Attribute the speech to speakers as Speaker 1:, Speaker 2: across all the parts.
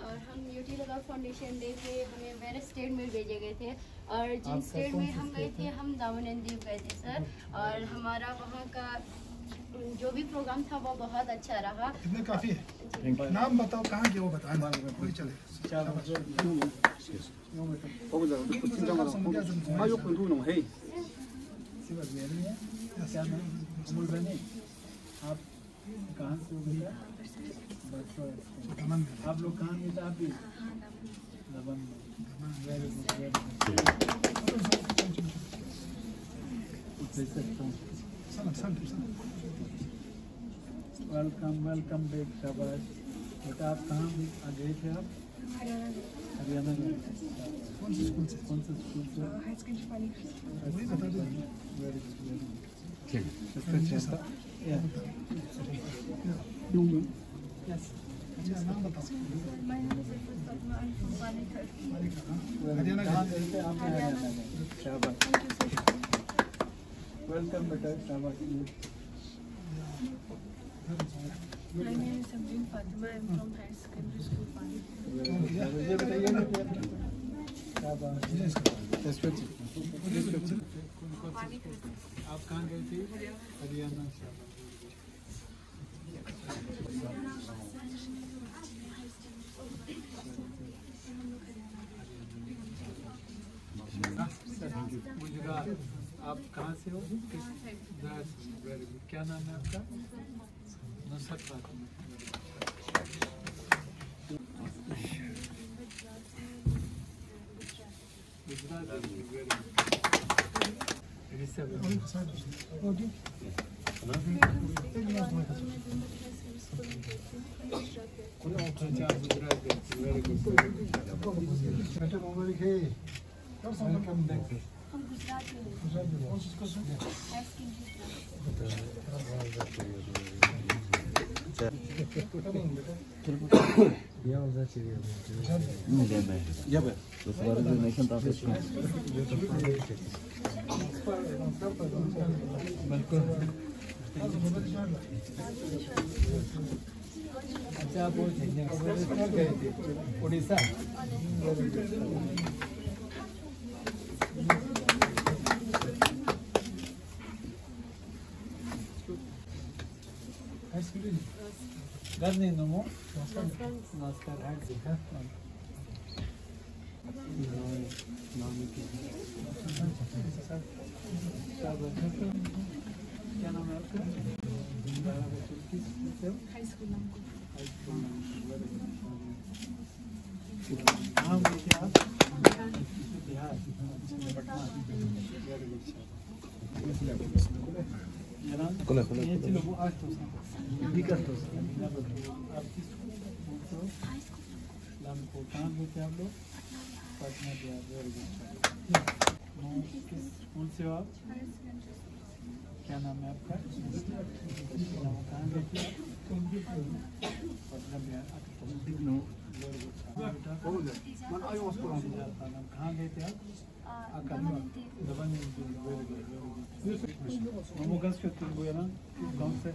Speaker 1: और हम यूटी लगा फाउंडेशन डे पे हमें वेरियस स्टेट में भेजे गए थे और जिन स्टेट में हम गए थे हम दामन एंड दीव गए थे सर और हमारा वहाँ का जो भी प्रोग्राम था वो बहुत अच्छा रहा।
Speaker 2: इतने काफ़ी है। नाम बताओ कहाँ के वो बताना कोई चले।
Speaker 3: आप कहाँ से हो बेटा? आप लोग कहाँ में? आप भी दमन में। वेलकम वेलकम बैक शाबाश। बेटा आप कहाँ गए थे आप? हरियाणा में। कौन से स्कूल से? हाई सेकेंडरी वही बता दो। Very good. ठीक है। Yes. नाम बताओ। My name is Fatma. I'm from Panipat. Haryana गए थे आप? हरियाणा। शाबाश। वेलकम बेटा शाबाश।
Speaker 4: My name is Samreen Fatima. I'm from High Secondary School Panipat.
Speaker 3: ये बताइए ना शाबाश। आप कहाँ गए थे? हरियाणा। गुजरात। आप कहाँ से हो? Very good. क्या नाम है आपका? नुसरत फातिमा। गुजरात। Very good. अच्छा आप गए थे उड़ीसा। Garni nomo. Namaskar. क्या नाम है आपका?
Speaker 4: High school नाम।
Speaker 3: कहाँ गए थे आप? बिहार। ये चलो वो 8 तो आप किस को कहाँ गए थे आप लोग? पटना बिहार। Very good. किस स्कूल से हो आप? क्या नाम है आपका? कहाँ गए थे आप? पटना बिहार। कहाँ गए थे आप? कौन से?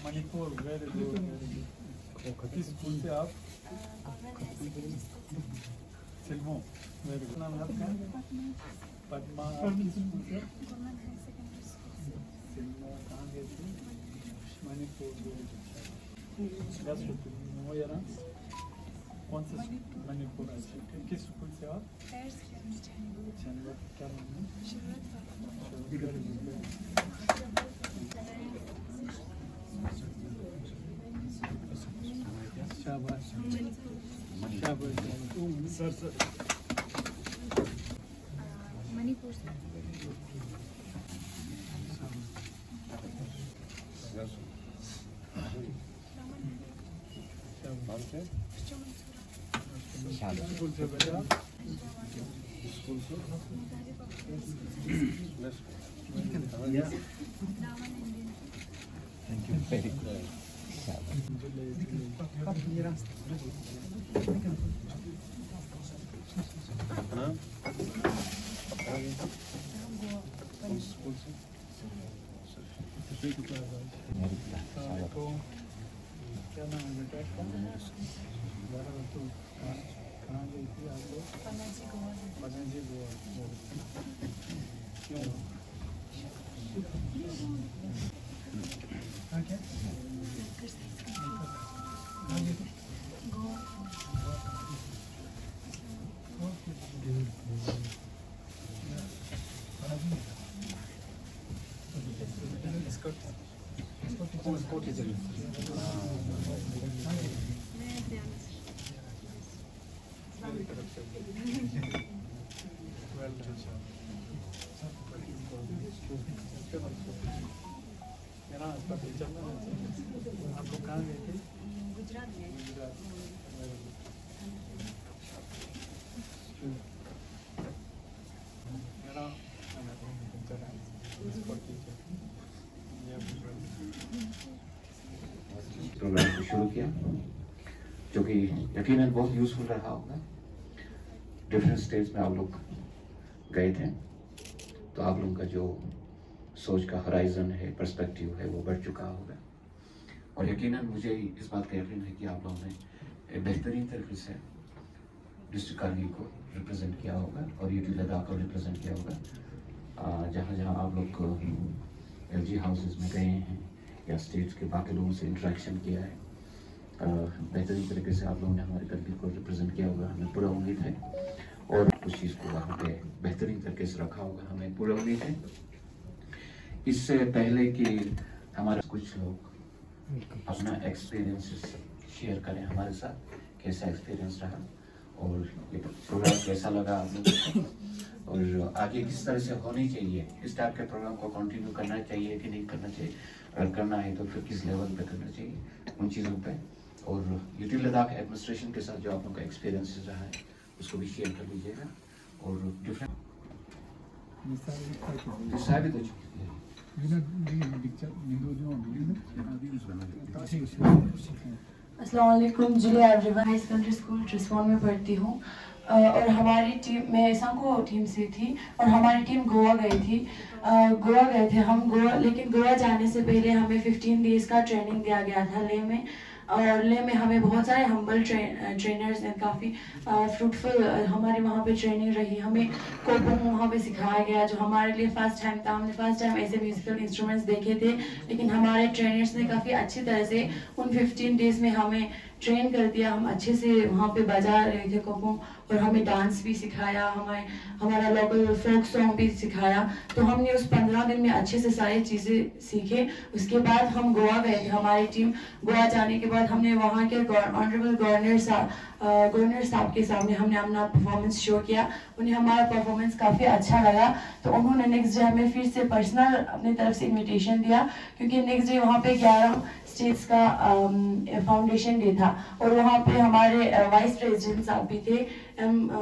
Speaker 3: मणिपुर। Very good. किस स्कूल से आप? सिल्मो। Very good. नाम है आपका? पद्मा। आप किस स्कूल से? सिल्मो। कहाँ गए थे? मणिपुर। कौन से? मणिपुर। किस स्कूल से आप? क्या नाम है? शाबाश शाबाश। सर
Speaker 4: मणिपुर से।
Speaker 3: स्कूल से बेटा स्कूल से
Speaker 5: thank you very good.
Speaker 3: School से क्या नाम है बेटा इसका? कहाँ गई थी आप लोग? पनाजी गोवा। क्यों?
Speaker 2: क्या
Speaker 3: आपको कहाँ गए थे?
Speaker 1: गुजरात में।
Speaker 5: प्रोग्राम को शुरू किया जो कि यकीनन बहुत यूजफुल रहा होगा। डिफरेंट स्टेट्स में आप लोग गए थे तो आप लोगों का जो सोच का हराइजन है, पर्सपेक्टिव है, वो बढ़ चुका होगा। और यकीनन मुझे इस बात का यकीन है कि आप लोगों ने बेहतरीन तरीके से डिस्ट्रिक्ट कारगिल को रिप्रेजेंट किया होगा और यूटी लद्दाख को रिप्रेजेंट किया होगा। जहाँ जहाँ आप लोग LG हाउसेस में गए हैं या स्टेट्स के बाकी लोगों से इंटरेक्शन किया है, बेहतरीन तरीके से आप लोगों ने हमारे कंट्री को रिप्रेजेंट किया होगा। हमें पूरा उम्मीद है और उस चीज़ को वहाँ पे बेहतरीन तरीके से रखा होगा, हमें पूरा उम्मीद है। इससे पहले कि हमारे कुछ लोग अपना एक्सपीरियंसेस शेयर करें हमारे साथ, कैसा एक्सपीरियंस रहा और ये प्रोग्राम कैसा लगा आप लोगों को और आगे किस तरह से होनी चाहिए, इस टाइप के प्रोग्राम को कंटिन्यू करना चाहिए कि नहीं करना चाहिए, अगर करना है तो फिर किस लेवल पे करना चाहिए, उन चीज़ों पे। और यूटी लद्दाख एडमिनिस्ट्रेशन के साथ जो आप लोगों का एक्सपीरियंस रहा है उसको भी शेयर कर लीजिएगा। और डिफरेंट डिसाइड हो चुकी है।
Speaker 6: अस्सलाम वालेकुम जुलिया एवरीवन, हाई सेकेंडरी स्कूल ट्रिस्वान में पढ़ती हूँ और हमारी टीम, मैं संको टीम से थी और हमारी टीम गोवा गई थी। गोवा गए थे हम गोवा, लेकिन गोवा जाने से पहले हमें 15 डेज़ का ट्रेनिंग दिया गया था ले में। और ले में हमें बहुत सारे हम्बल ट्रेनर्स ने काफ़ी फ्रूटफुल हमारे वहाँ पे ट्रेनिंग रही। हमें कोपम वहाँ पे सिखाया गया जो हमारे लिए फर्स्ट टाइम था। हमने फर्स्ट टाइम ऐसे म्यूजिकल इंस्ट्रूमेंट्स देखे थे, लेकिन हमारे ट्रेनर्स ने काफ़ी अच्छी तरह से उन 15 डेज़ में हमें ट्रेन कर दिया। हम अच्छे से वहाँ पे बजा रहे थे कोपम और हमें डांस भी सिखाया, हमारा लोकल फोक सॉन्ग भी सिखाया। तो हमने उस 15 दिन में अच्छे से सारी चीज़ें सीखे। उसके बाद हम गोवा गए थे। हमारी टीम गोवा जाने के बाद हमने वहाँ के ऑनरेबल गवर्नर साहब के सामने हमने अपना परफॉर्मेंस शो किया। उन्हें हमारा परफॉर्मेंस काफ़ी अच्छा लगा, तो उन्होंने नेक्स्ट डे हमें फिर से पर्सनल अपनी तरफ से इन्विटेशन दिया, क्योंकि नेक्स्ट डे वहाँ पे 11 स्टेट्स का फाउंडेशन डे था और वहाँ पे हमारे वाइस प्रेसिडेंट साहब भी थे,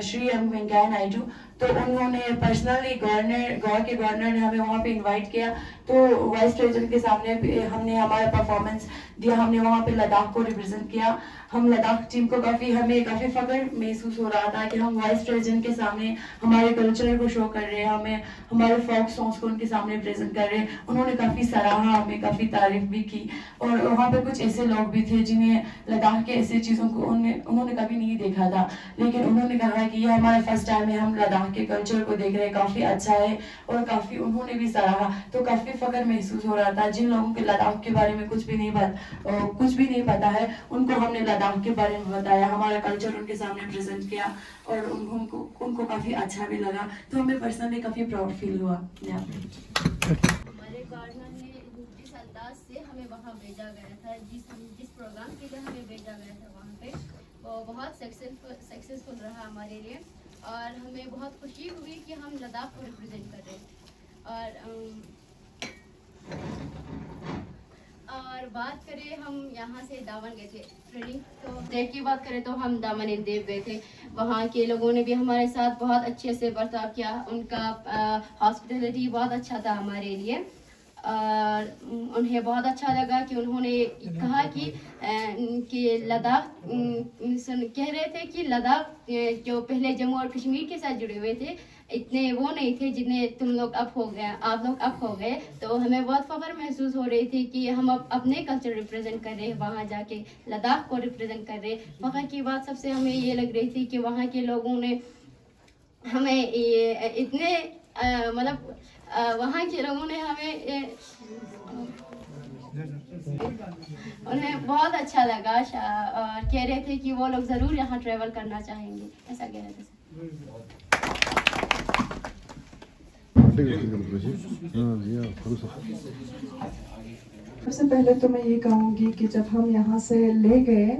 Speaker 6: श्री एम वेंकैया नायडू। तो उन्होंने पर्सनली गोवा के गवर्नर ने हमें वहाँ पे इनवाइट किया। तो वाइस प्रेसिडेंट के सामने हमने हमारा परफॉर्मेंस दिया। हमने वहाँ पे लद्दाख को रिप्रेजेंट किया। हम लद्दाख टीम को हमें काफ़ी फख्र महसूस हो रहा था कि हम वाइस प्रेसिडेंट के सामने हमारे कल्चर को शो कर रहे हैं, हमें हमारे फोक सॉन्ग्स को उनके सामने प्रेजेंट कर रहे हैं। उन्होंने काफ़ी सराहा, हमें काफ़ी तारीफ भी की। और वहाँ पे कुछ ऐसे लोग भी थे जिन्हें लद्दाख के ऐसी चीज़ों को उन्होंने कभी नहीं देखा था, लेकिन उन्होंने कहा कि ये हमारा फर्स्ट टाइम है, हम लद्दाख के कल्चर को देख रहे हैं, काफ़ी अच्छा है। और काफ़ी उन्होंने भी सराहा, तो काफ़ी फख्र महसूस हो रहा था। जिन लोगों को लद्दाख के बारे में कुछ भी नहीं पता है, उनको हमने लद्दाख के बारे में बताया, हमारा कल्चर उनके सामने प्रेजेंट किया और उनको काफ़ी अच्छा भी लगा। तो हमें पर्सनली काफ़ी प्राउड फील हुआ।
Speaker 1: हमारे गवर्नर ने जिस अंदाज से हमें वहाँ भेजा गया था, जिस प्रोग्राम के लिए हमें भेजा गया था, वहाँ बहुत सक्सेसफुल रहा हमारे लिए और हमें बहुत खुशी हुई कि हम लद्दाख को रिप्रेजेंट कर रहे हैं। और बात करें हम यहाँ से दामन गए थे ट्रेनिंग, तो देख की बात करें तो हम दामन एंड देव गए थे। वहाँ के लोगों ने भी हमारे साथ बहुत अच्छे से बर्ताव किया, उनका हॉस्पिटलिटी बहुत अच्छा था हमारे लिए और उन्हें बहुत अच्छा लगा कि उन्होंने कहा कि लद्दाख कह रहे थे कि लद्दाख जो पहले जम्मू और कश्मीर के साथ जुड़े हुए थे इतने वो नहीं थे जितने तुम लोग अब हो गए, आप लोग अब हो गए। तो हमें बहुत फख्र महसूस हो रही थी कि हम अब अपने कल्चर रिप्रेजेंट कर रहे हैं, वहाँ जाके लद्दाख को रिप्रेजेंट कर रहे हैं। फख्र की बात सबसे हमें ये लग रही थी कि वहाँ के लोगों ने हमें इतने मतलब वहाँ के लोगों ने हमें उन्हें बहुत अच्छा लगा और कह रहे थे कि वो लोग ज़रूर यहाँ ट्रैवल करना चाहेंगे, ऐसा कह रहे थे।
Speaker 7: सबसे पहले तो मैं ये कहूँगी कि जब हम यहाँ से ले गए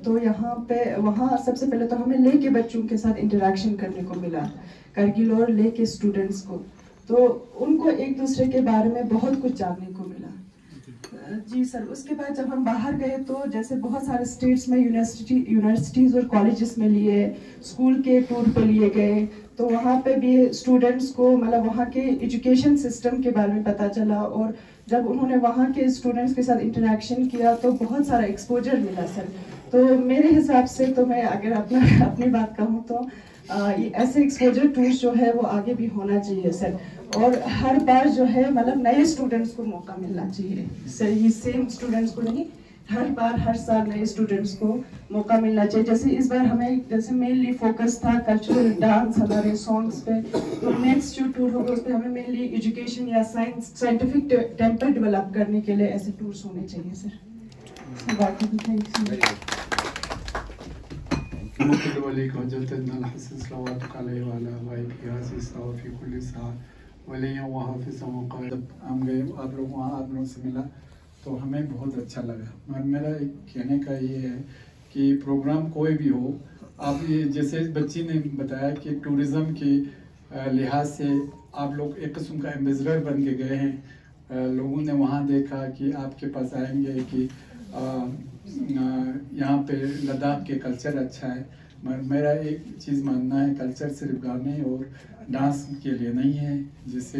Speaker 7: तो यहाँ पे वहाँ सबसे पहले तो हमें ले के बच्चों के साथ इंटरेक्शन करने को मिला, करगिल और ले के स्टूडेंट्स को, तो उनको एक दूसरे के बारे में बहुत कुछ जानने को मिला। जी सर, उसके बाद जब हम बाहर गए तो जैसे बहुत सारे स्टेट्स में यूनिवर्सिटीज़ और कॉलेजेस में लिए, स्कूल के टूर पे लिए गए, तो वहाँ पे भी स्टूडेंट्स को मतलब वहाँ के एजुकेशन सिस्टम के बारे में पता चला और जब उन्होंने वहाँ के स्टूडेंट्स के साथ इंटरेक्शन किया तो बहुत सारा एक्सपोजर मिला सर। तो मेरे हिसाब से तो मैं अगर अपनी बात कहूँ तो ऐसे एक्सपोजर टूर्स जो है वो आगे भी होना चाहिए सर, और हर बार जो है मतलब नए स्टूडेंट्स को मौका मिलना चाहिए सर, ये सेम स्टूडेंट्स को नहीं, हर बार हर साल नए स्टूडेंट्स को मौका मिलना चाहिए। जैसे इस बार हमें जैसे मेनली फोकस था कल्चरल डांस हमारे सॉन्ग्स पे, तो नेक्स्ट जो टूर होगा उस पर हमें मेनली एजुकेशन या साइंटिफिक टेम्पर डेवलप करने के लिए ऐसे टूर्स होने चाहिए सर। बाकी तो थैंक यू।
Speaker 3: हम गए, आप लोग वहाँ आप लोगों से मिला तो हमें बहुत अच्छा लगा। और मेरा एक कहने का ये है कि प्रोग्राम कोई भी हो, आप ये जैसे बच्ची ने बताया कि टूरिज़्म के लिहाज से आप लोग एक किस्म का एम्बेसडर बन के गए हैं। लोगों ने वहाँ देखा कि आपके पास आएंगे कि यहाँ पे लद्दाख के कल्चर अच्छा है। मेरा एक चीज़ मानना है, कल्चर सिर्फ गाने और डांस के लिए नहीं है। जैसे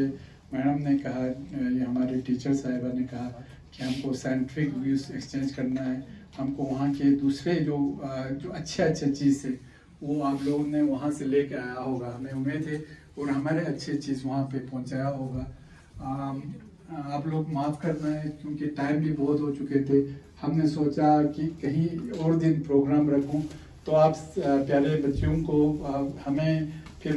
Speaker 3: मैडम ने कहा, ये हमारे टीचर साहिबा ने कहा कि हमको साइंटिफिक व्यूज़ एक्सचेंज करना है, हमको वहाँ के दूसरे जो अच्छे चीज़ है वो आप लोगों ने वहाँ से लेके आया होगा, हमें उम्मीद है, और हमारे अच्छे चीज़ वहाँ पे पहुँचाया होगा। आप लोग माफ़ करना है क्योंकि टाइम भी बहुत हो चुके थे। हमने सोचा कि कहीं और दिन प्रोग्राम रखूं, तो आप प्यारे बच्चों को हमें फिर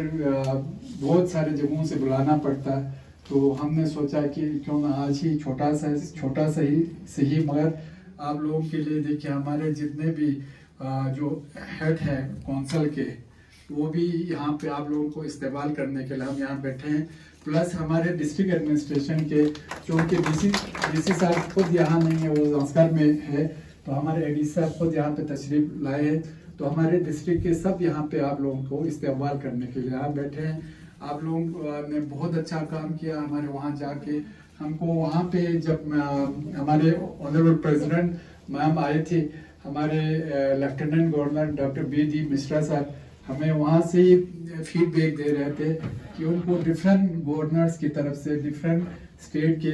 Speaker 3: बहुत सारे जगहों से बुलाना पड़ता, तो हमने सोचा कि क्यों ना आज ही छोटा सा ही सही मगर आप लोगों के लिए देखिए, हमारे जितने भी जो हेड है कौंसल के, वो भी यहाँ पे आप लोगों को इस्तेमाल करने के लिए हम यहाँ बैठे हैं। प्लस हमारे डिस्ट्रिक्ट एडमिनिस्ट्रेशन के चूँकि डीसी साहब खुद यहाँ नहीं है, वो संस्कार में है, तो हमारे एडी साहब खुद यहाँ पे तशरीफ लाए हैं, तो हमारे डिस्ट्रिक्ट के सब यहाँ पे आप लोगों को इस्तेमाल करने के लिए यहाँ बैठे हैं। आप लोगों ने बहुत अच्छा काम किया हमारे वहाँ जाके। हमको वहाँ पे जब हमारे ऑनरेबल प्रेसिडेंट मैम आए थे, हमारे lieutenant governor doctor BD. Mishra साहब हमें वहाँ से फीडबैक दे रहे थे कि उनको डिफरेंट गवर्नर्स की तरफ से, डिफरेंट स्टेट के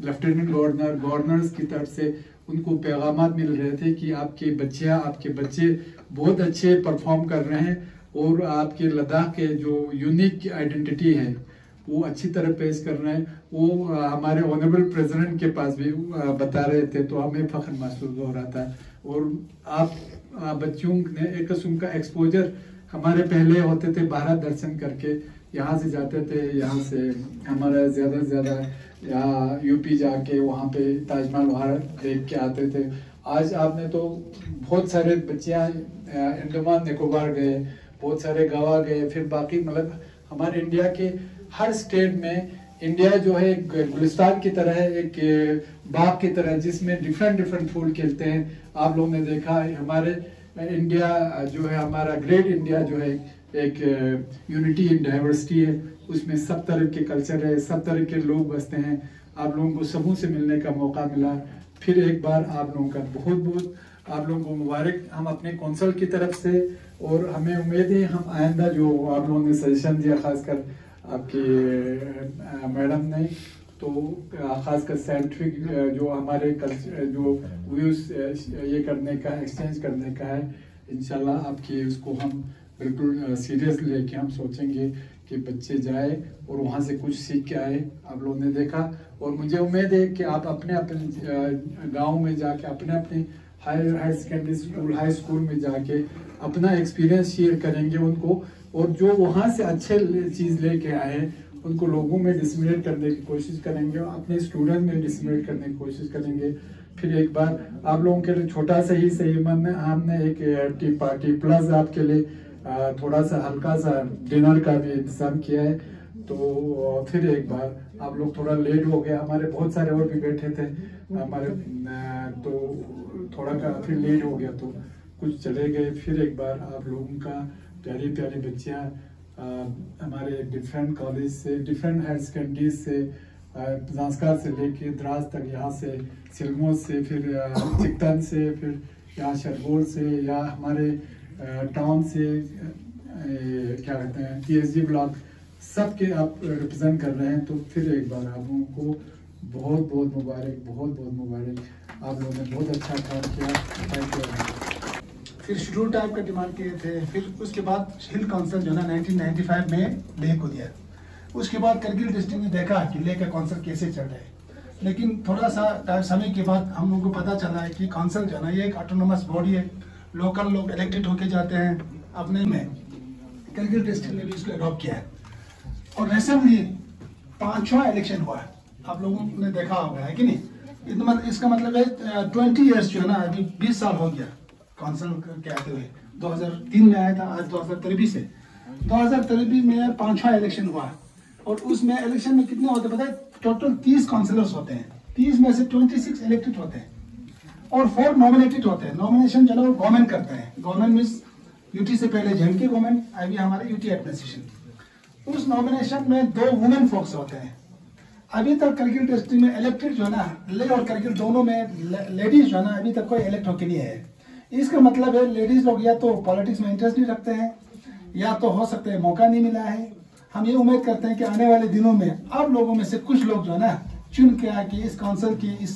Speaker 3: लेफ्टिनेंट गवर्नर्स की तरफ से उनको पैगाम मिल रहे थे कि आपके बच्चे बहुत अच्छे परफॉर्म कर रहे हैं और आपके लद्दाख के जो यूनिक आइडेंटिटी है वो अच्छी तरह पेश कर रहे हैं। वो हमारे ऑनरेबल प्रेसिडेंट के पास भी बता रहे थे, तो हमें फख्र महसूस हो रहा था। और आप बच्चों ने एक किस्म का एक्सपोजर, हमारे पहले होते थे भारत दर्शन करके यहाँ से जाते थे, यहाँ से हमारा ज़्यादा से ज़्यादा यहाँ यूपी जाके वहाँ पे ताजमहल वहाँ देख के आते थे। आज आपने तो बहुत सारे बच्चियाँ अंडमान निकोबार गए, बहुत सारे गोवा गए, फिर बाकी मतलब हमारे इंडिया के हर स्टेट में, इंडिया जो है एक गुलिस्तान की तरह है, एक बाग की तरह जिसमें डिफरेंट फूल खिलते हैं। आप लोगों ने देखा हमारे इंडिया जो है हमारा ग्रेट इंडिया जो है एक यूनिटी इन डाइवर्सिटी है, उसमें सब तरह के कल्चर है, सब तरह के लोग बसते हैं। आप लोगों को सबों से मिलने का मौका मिला। फिर एक बार आप लोगों का बहुत बहुत आप लोगों को मुबारक हम अपने कौंसल की तरफ से, और हमें उम्मीद है हम आइंदा जो आप लोगों ने सजेशन दिया, खासकर आपकी मैडम ने, तो खासकर साइंटिफिक जो हमारे कल्चर जो व्यूज ये करने का, एक्सचेंज करने का है, इंशाल्लाह आपकी उसको हम बिल्कुल सीरियस लेके हम सोचेंगे कि बच्चे जाए और वहाँ से कुछ सीख के आए। आप लोगों ने देखा, और मुझे उम्मीद है कि आप अपने अपने गाँव में जाके, अपने अपने higher secondary school, high school में जाके अपना एक्सपीरियंस शेयर करेंगे उनको, और जो वहाँ से अच्छे चीज़ लेके आए उनको लोगों में डिसमिनेट करने की कोशिश करेंगे, अपने स्टूडेंट में डिसमिनेट करने की कोशिश करेंगे। फिर एक बार आप लोगों के लिए छोटा सा ही सही मन में हमने एक टी पार्टी प्लस आपके लिए थोड़ा सा हल्का सा डिनर का भी इंतजाम किया है। तो फिर एक बार आप लोग थोड़ा लेट हो गए, हमारे बहुत सारे और भी बैठे थे हमारे, तो थोड़ा का फिर लेट हो गया तो कुछ चले गए। फिर एक बार आप लोगों का प्यारी प्यारी बच्चियाँ हमारे डिफरेंट कॉलेज से, डिफरेंट हायर सेकेंडरीज से, जांस्कार से लेके द्रास तक, यहाँ से सिलमोज से, फिर चिकतन से, फिर यहाँ शरगोल से, या हमारे टाउन से क्या कहते हैं TSG ब्लॉक, सब के आप रिप्रेजेंट कर रहे हैं। तो फिर एक बार आप लोगों को बहुत बहुत मुबारक, बहुत बहुत मुबारक। आप लोगों ने बहुत अच्छा काम किया, थैंक यू।
Speaker 2: फिर शेड्यूल टाइप का डिमांड किए थे। फिर उसके बाद हिल काउंसिल जो है ना 1995 में लेह को दिया। उसके बाद करगिल डिस्ट्रिक्ट ने देखा कि लेह का काउंसिल कैसे चल रहा है, लेकिन थोड़ा सा समय के बाद हम लोगों को पता चला है कि काउंसिल जो है ना ये एक ऑटोनोमस बॉडी है, लोकल लोग इलेक्टेड होके जाते हैं अपने में। करगिल डिस्ट्रिक्ट ने भी इसको अडॉप्ट किया है, और रिसेंटली 5वां इलेक्शन हुआ है, आप लोगों ने देखा होगा, है कि नहीं? इसका मतलब है 20 ईयर्स जो है ना, अभी 20 साल हो गया काउंसिल के आते हुए। 2003 में आया था, आज 2023 से 2023 में 5वां इलेक्शन हुआ, और उसमें इलेक्शन में कितने होते पता है? टोटल 30 काउंसिलर्स होते हैं, 30 में से 26 इलेक्टेड होते हैं और 4 नॉमिनेटेड होते हैं। नॉमिनेशन जो है वो गवर्नमेंट करते हैं। गवर्नमेंट मीन्स यूटी से पहले जेएमके गवर्नमेंट, अभी हमारे यूटी एडमिनिस्ट्रेशन। उस नॉमिनेशन में 2 वुमेन फोक्स होते हैं। अभी तक करगिल डिस्ट्रिक्ट में इलेक्टेड जो है ना, लेह और करगिल दोनों में लेडीज जो है ना अभी तक कोई इलेक्ट होके नहीं है। इसका मतलब है लेडीज लोग या तो पॉलिटिक्स में इंटरेस्ट नहीं रखते हैं, या तो हो सकता है मौका नहीं मिला है। हम ये उम्मीद करते हैं कि आने वाले दिनों में आप लोगों में से कुछ लोग जो है ना चुन के आके इस काउंसिल की, इस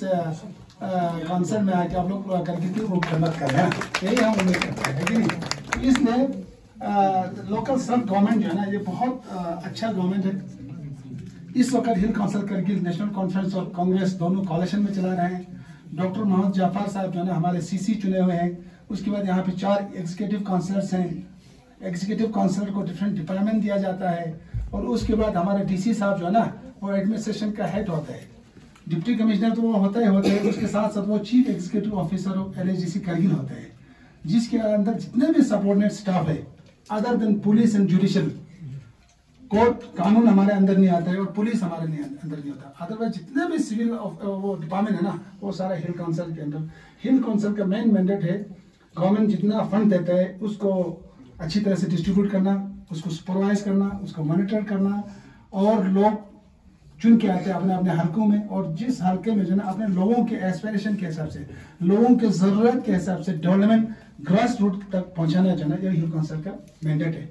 Speaker 2: काउंसिल में आके आप लोग करगिल की खिदमत कर रहे हैं, यही हम उम्मीद करते हैं कि नहीं। इसलिए लोकल सब गवर्नमेंट जो है ना ये बहुत अच्छा गवर्नमेंट है। इस वक्त हिल काउंसिल करगिल नेशनल कॉन्फ्रेंस और कांग्रेस दोनों कोalition में चला रहे हैं। डॉक्टर मोहम्मद जाफर साहब जो है ना हमारे CC चुने हुए हैं। उसके बाद यहाँ पे 4 एग्जीक्यूटिव काउंसलर्स हैं। एग्जीक्यूटिव काउंसलर को डिफरेंट डिपार्टमेंट दिया जाता है, और उसके बाद हमारे DC साहब जो है ना वो एडमिनिस्ट्रेशन का हेड होता है। डिप्टी कमिश्नर तो वो होता ही होता है, उसके साथ साथ वो chief executive officer of LHDC Kargil होते हैं, जिसके अंदर जितने भी सबऑर्डिनेट स्टाफ है other than police and judicial, court कानून हमारे अंदर नहीं आता है और पुलिस हमारे अंदर नहीं होता। अदरवाइज जितने भी सिविल वो डिपार्टमेंट है ना वो सारा हिल काउंसिल के अंदर। हिल काउंसिल का मेन मैंडेट है गवर्नमेंट जितना फंड देता है उसको अच्छी तरह से डिस्ट्रीब्यूट करना, उसको सुपरवाइज करना, उसको मॉनिटर करना, और लोग चुन के आते हैं अपने अपने हलकों में, और जिस हलके में जो ना अपने लोगों के एस्पिरेशन के हिसाब से, लोगों के जरूरत के हिसाब से डेवलपमेंट ग्रास रूट तक पहुंचाना जो है ना ये हिल काउंसिल का मैंडेट है।